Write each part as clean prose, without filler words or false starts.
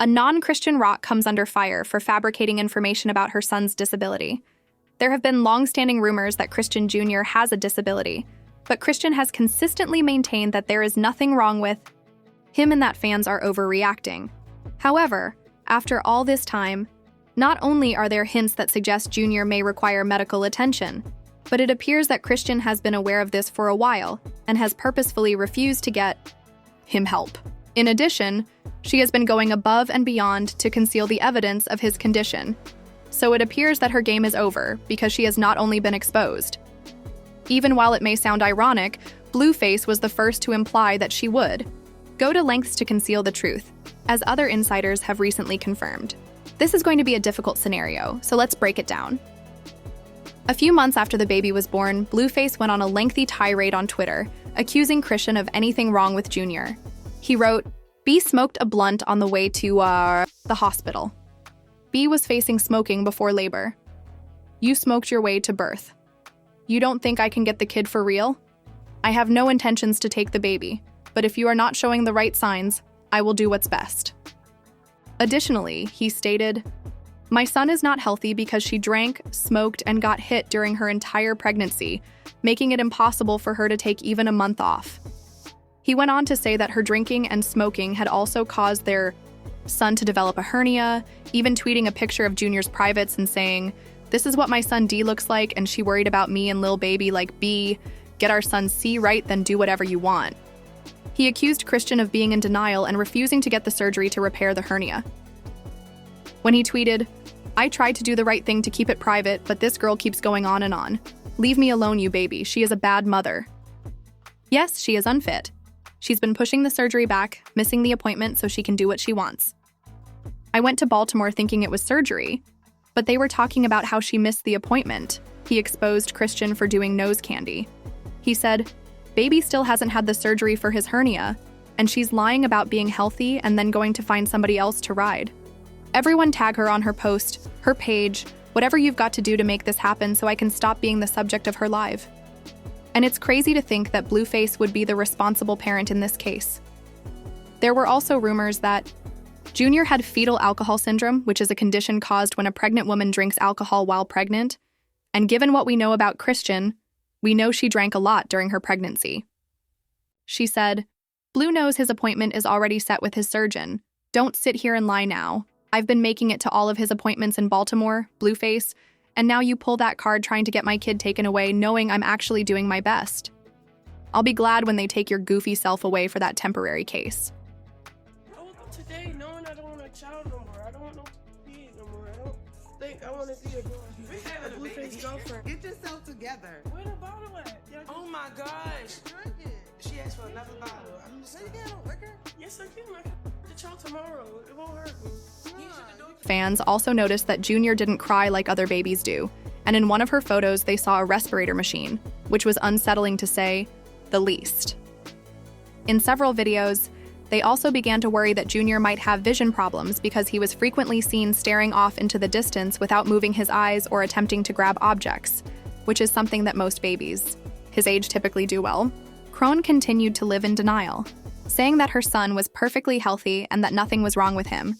A non-Christian rock comes under fire for fabricating information about her son's disability. There have been long-standing rumors that Christian Jr. has a disability, but Christian has consistently maintained that there is nothing wrong with him and that fans are overreacting. However, after all this time, not only are there hints that suggest Jr. may require medical attention, but it appears that Christian has been aware of this for a while and has purposefully refused to get him help. In addition, she has been going above and beyond to conceal the evidence of his condition. So it appears that her game is over because she has not only been exposed. Even while it may sound ironic, Blueface was the first to imply that she would go to lengths to conceal the truth, as other insiders have recently confirmed. This is going to be a difficult scenario, so let's break it down. A few months after the baby was born, Blueface went on a lengthy tirade on Twitter, accusing Chrisean of anything wrong with Jr. He wrote, "B smoked a blunt on the way to, the hospital. B was facing smoking before labor. You smoked your way to birth. You don't think I can get the kid for real? I have no intentions to take the baby, but if you are not showing the right signs, I will do what's best." Additionally, he stated, "My son is not healthy because she drank, smoked, and got hit during her entire pregnancy, making it impossible for her to take even a month off." He went on to say that her drinking and smoking had also caused their son to develop a hernia, even tweeting a picture of Junior's privates and saying, "This is what my son D looks like, and she worried about me and lil baby like B. Get our son C right, then do whatever you want." He accused Chrisean of being in denial and refusing to get the surgery to repair the hernia. When he tweeted, "I tried to do the right thing to keep it private, but this girl keeps going on and on. Leave me alone, you baby. She is a bad mother." Yes, she is unfit. She's been pushing the surgery back, missing the appointment so she can do what she wants. I went to Baltimore thinking it was surgery, but they were talking about how she missed the appointment. He exposed Chrisean for doing nose candy. He said, "Baby still hasn't had the surgery for his hernia, and she's lying about being healthy and then going to find somebody else to ride. Everyone tag her on her post, her page, whatever you've got to do to make this happen so I can stop being the subject of her live." And it's crazy to think that Blueface would be the responsible parent in this case. There were also rumors that Jr. had fetal alcohol syndrome, which is a condition caused when a pregnant woman drinks alcohol while pregnant, and given what we know about Chrisean, we know she drank a lot during her pregnancy. She said, "Blue knows his appointment is already set with his surgeon. Don't sit here and lie now. I've been making it to all of his appointments in Baltimore, Blueface, and now you pull that card trying to get my kid taken away knowing I'm actually doing my best. I'll be glad when they take your goofy self away for that temporary case." I woke up today knowing I don't want a child no more. I don't want no kid no more. I don't think I want to be a Blueface girlfriend. Get yourself together. Where the bottle at? Oh my gosh. Drink it. She asked for another bottle. I'm just saying, you got no liquor? Yes, I can. I can the child tomorrow. It won't hurt me. Fans also noticed that Jr. didn't cry like other babies do, and in one of her photos they saw a respirator machine, which was unsettling to say the least. In several videos, they also began to worry that Jr. might have vision problems because he was frequently seen staring off into the distance without moving his eyes or attempting to grab objects, which is something that most babies his age typically do well. Chrisean continued to live in denial, saying that her son was perfectly healthy and that nothing was wrong with him.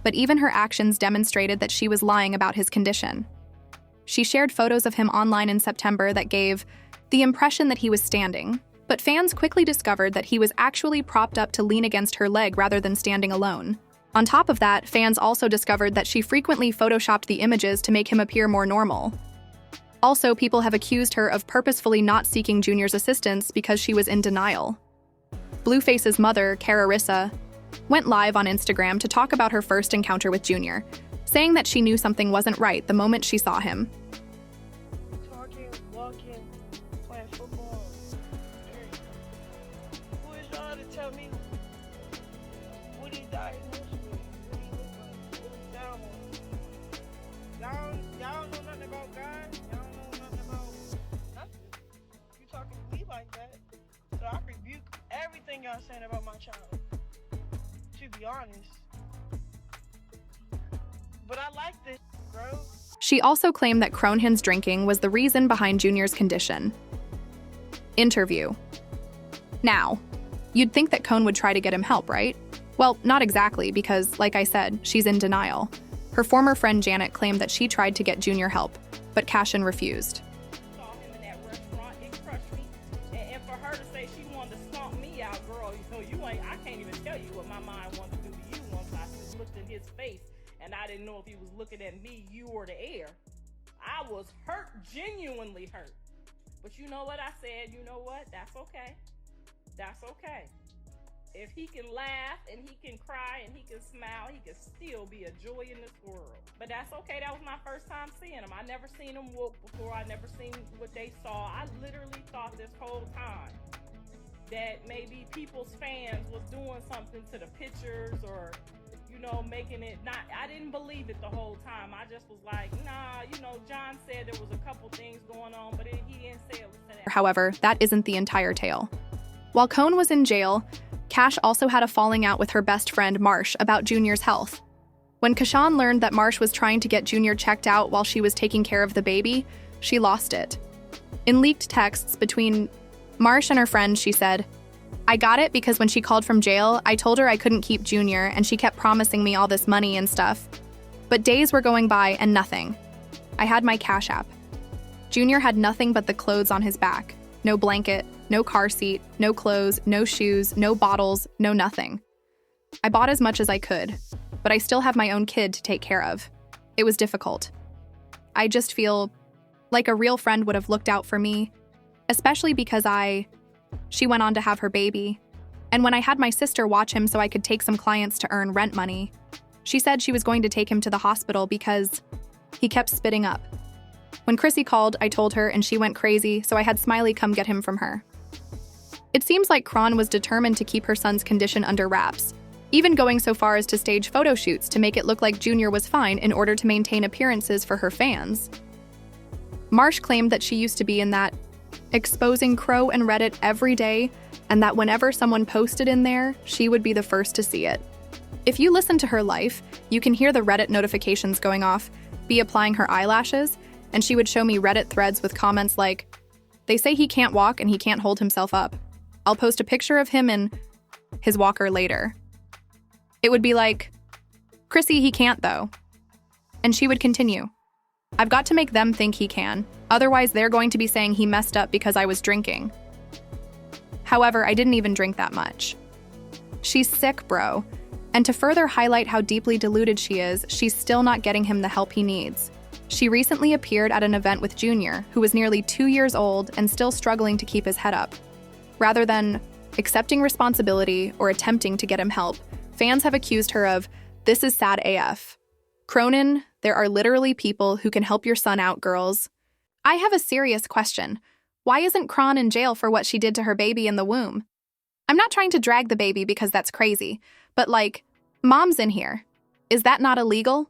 But even her actions demonstrated that she was lying about his condition. She shared photos of him online in September that gave the impression that he was standing, but fans quickly discovered that he was actually propped up to lean against her leg rather than standing alone. On top of that, fans also discovered that she frequently photoshopped the images to make him appear more normal. Also, people have accused her of purposefully not seeking Jr.'s assistance because she was in denial. Blueface's mother, Chrisean, went live on Instagram to talk about her first encounter with Jr., saying that she knew something wasn't right the moment she saw him. Talking, walking, playing football. Who is y'all to tell me what he diagnosed with? What he look like? What he down on? Y'all don't know nothing about God. Y'all don't know nothing about nothing. You talking to me like that, so I rebuke everything y'all saying about my child. To be honest. But I like this, bro. She also claimed that Chrisean's drinking was the reason behind Jr.'s condition. Interview. Now, you'd think that Chrisean would try to get him help, right? Well, not exactly, because, like I said, she's in denial. Her former friend Janet claimed that she tried to get Junior help, but Chrisean refused. Saw him in that restaurant, it crushed me. And for her to say she wanted to stomp me out, girl, I can't even tell you what my mind wanted to do to you once I just looked in his face and I didn't know if he was looking at me, you, or the air. I was hurt, genuinely hurt. But you know what I said? You know what? That's okay. That's okay. If he can laugh and he can cry and he can smile, he can still be a joy in this world. But that's okay. That was my first time seeing him. I never seen him whoop before. I never seen what they saw. I literally thought this whole time that maybe people's fans was doing something to the pictures or, making it not. I didn't believe it the whole time. I just was like, nah, John said there was a couple things going on, but he didn't say it was to that. However, that isn't the entire tale. While Cone was in jail, Cash also had a falling out with her best friend Marsh about Junior's health. When Chrisean learned that Marsh was trying to get Junior checked out while she was taking care of the baby, she lost it. In leaked texts between Marsh and her friend, she said, "I got it because when she called from jail, I told her I couldn't keep Junior and she kept promising me all this money and stuff. But days were going by and nothing. I had my Cash App. Junior had nothing but the clothes on his back. No blanket, no car seat, no clothes, no shoes, no bottles, no nothing. I bought as much as I could, but I still have my own kid to take care of. It was difficult. I just feel like a real friend would have looked out for me, especially because she went on to have her baby. And when I had my sister watch him so I could take some clients to earn rent money, she said she was going to take him to the hospital because he kept spitting up. When Chrissy called, I told her and she went crazy, so I had Smiley come get him from her." It seems like Chrisean was determined to keep her son's condition under wraps, even going so far as to stage photo shoots to make it look like Junior was fine in order to maintain appearances for her fans. Marsh claimed that she used to be in that exposing Crow and Reddit every day, and that whenever someone posted in there, she would be the first to see it. If you listen to her life, you can hear the Reddit notifications going off, be applying her eyelashes, and she would show me Reddit threads with comments like, "They say he can't walk and he can't hold himself up. I'll post a picture of him in his walker later." It would be like, "Chrissy, he can't though." And she would continue, "I've got to make them think he can. Otherwise, they're going to be saying he messed up because I was drinking. However, I didn't even drink that much." She's sick, bro. And to further highlight how deeply deluded she is, she's still not getting him the help he needs. She recently appeared at an event with Junior, who was nearly 2 years old and still struggling to keep his head up. Rather than accepting responsibility or attempting to get him help, fans have accused her of, "This is sad AF. Cronin, there are literally people who can help your son out, girls." I have a serious question. Why isn't Chrisean in jail for what she did to her baby in the womb? I'm not trying to drag the baby because that's crazy, but mom's in here. Is that not illegal?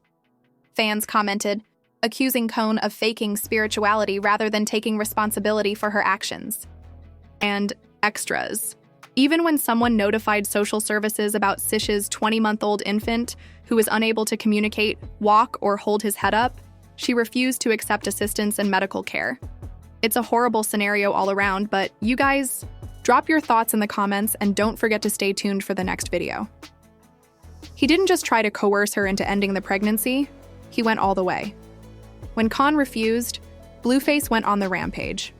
Fans commented, accusing Cone of faking spirituality rather than taking responsibility for her actions. And extras. Even when someone notified social services about Sish's 20-month-old infant, who was unable to communicate, walk, or hold his head up, she refused to accept assistance and medical care. It's a horrible scenario all around, but you guys, drop your thoughts in the comments and don't forget to stay tuned for the next video. He didn't just try to coerce her into ending the pregnancy, he went all the way. When Con refused, Blueface went on the rampage.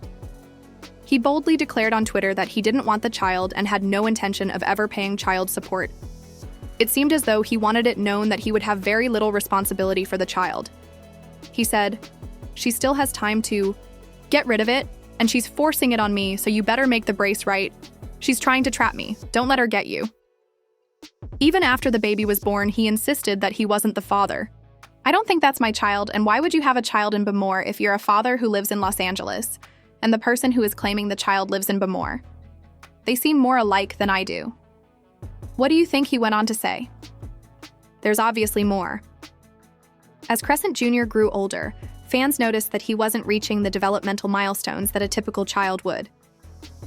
He boldly declared on Twitter that he didn't want the child and had no intention of ever paying child support. It seemed as though he wanted it known that he would have very little responsibility for the child. He said, "She still has time to get rid of it, and she's forcing it on me, so you better make the brace right. She's trying to trap me. Don't let her get you." Even after the baby was born, he insisted that he wasn't the father. I don't think that's my child, and why would you have a child in Bemore if you're a father who lives in Los Angeles, and the person who is claiming the child lives in Bemore? They seem more alike than I do. What do you think he went on to say? There's obviously more. As Crescent Jr. grew older, fans noticed that he wasn't reaching the developmental milestones that a typical child would.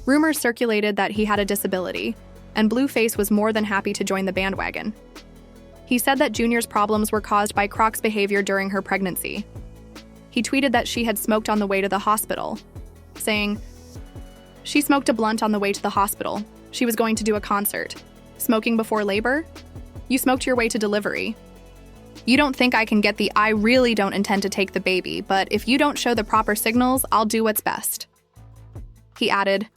Rumors circulated that he had a disability, and Blueface was more than happy to join the bandwagon. He said that Junior's problems were caused by Croc's behavior during her pregnancy. He tweeted that she had smoked on the way to the hospital, saying, "She smoked a blunt on the way to the hospital. She was going to do a concert. Smoking before labor? You smoked your way to delivery. You don't think I can get the I really don't intend to take the baby, but if you don't show the proper signals, I'll do what's best. He added,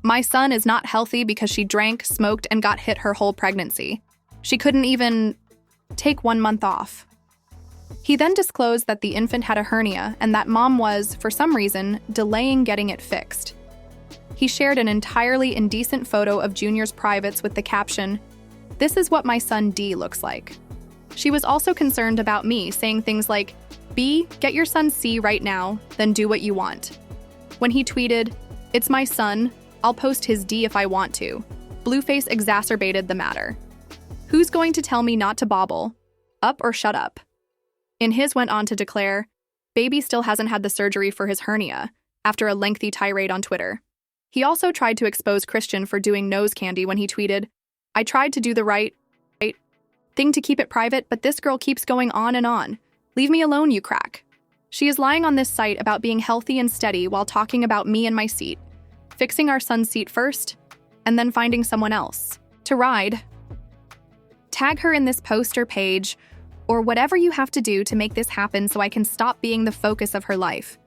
my son is not healthy because she drank, smoked, and got hit her whole pregnancy. She couldn't even take 1 month off. He then disclosed that the infant had a hernia and that mom was, for some reason, delaying getting it fixed. He shared an entirely indecent photo of Junior's privates with the caption, "This is what my son D looks like." She was also concerned about me, saying things like, "B, get your son C right now, then do what you want." When he tweeted, "It's my son, I'll post his D if I want to," Blueface exacerbated the matter. "Who's going to tell me not to bobble? Up or shut up?" In his went on to declare, baby still hasn't had the surgery for his hernia, after a lengthy tirade on Twitter. He also tried to expose Chrisean for doing nose candy when he tweeted, "I tried to do the right thing to keep it private, but this girl keeps going on and on. Leave me alone, you crack." She is lying on this site about being healthy and steady while talking about me and my seat, fixing our son's seat first, and then finding someone else to ride. Tag her in this post or page, or whatever you have to do to make this happen so I can stop being the focus of her life.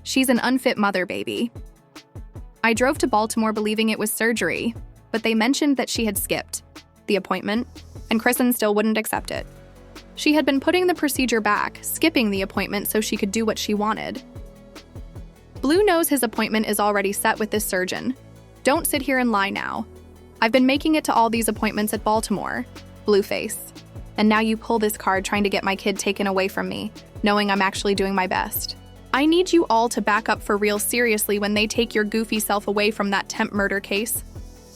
She's an unfit mother, baby. I drove to Baltimore believing it was surgery, but they mentioned that she had skipped the appointment, and Chrisean still wouldn't accept it. She had been putting the procedure back, skipping the appointment so she could do what she wanted. Blue knows his appointment is already set with this surgeon. Don't sit here and lie now. I've been making it to all these appointments at Baltimore, Blueface. And now you pull this card trying to get my kid taken away from me, knowing I'm actually doing my best. I need you all to back up for real seriously when they take your goofy self away from that temp murder case.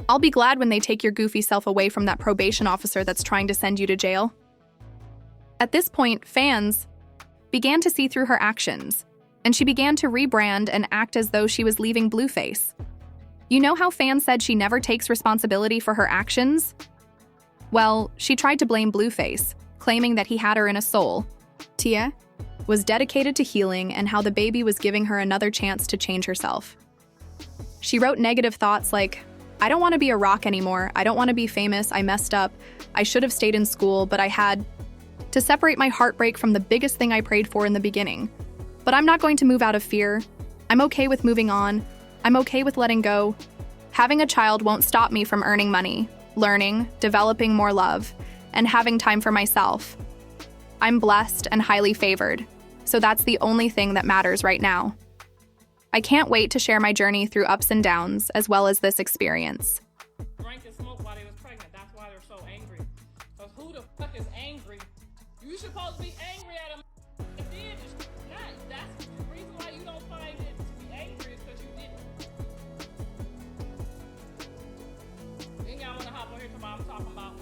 I'll be glad when they take your goofy self away from that probation officer that's trying to send you to jail. At this point, fans began to see through her actions, and she began to rebrand and act as though she was leaving Blueface. You know how fans said she never takes responsibility for her actions? Well, she tried to blame Blueface, claiming that he had her in a soul. Tia was dedicated to healing and how the baby was giving her another chance to change herself. She wrote negative thoughts like, "I don't want to be a rock anymore. I don't want to be famous. I messed up. I should have stayed in school, but I had to separate my heartbreak from the biggest thing I prayed for in the beginning. But I'm not going to move out of fear. I'm okay with moving on. I'm okay with letting go. Having a child won't stop me from earning money, learning, developing more love, and having time for myself. I'm blessed and highly favored, so that's the only thing that matters right now. I can't wait to share my journey through ups and downs, as well as this experience." Drank and smoked while they was pregnant. That's why they're so angry. Because who the fuck is angry? You supposed to be angry at them. It did. It's not. That's the reason why you don't find it to be angry is because you didn't. Then y'all want to hop on here I'm talking about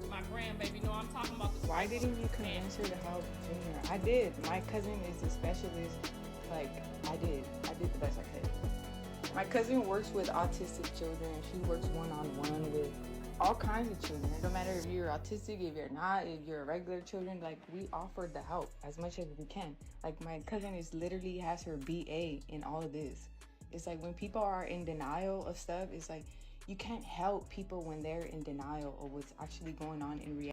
my grandbaby. No, I'm talking about the. Why didn't you convince her to help Junior? I did. My cousin is a specialist. Like, I did the best I could. My cousin works with autistic children. She works one-on-one with all kinds of children. No matter if you're autistic, if you're not, if you're a regular children, like, we offered the help as much as we can. Like, my cousin is literally has her BA in all of this. It's like when people are in denial of stuff, it's like you can't help people when they're in denial of what's actually going on in reality.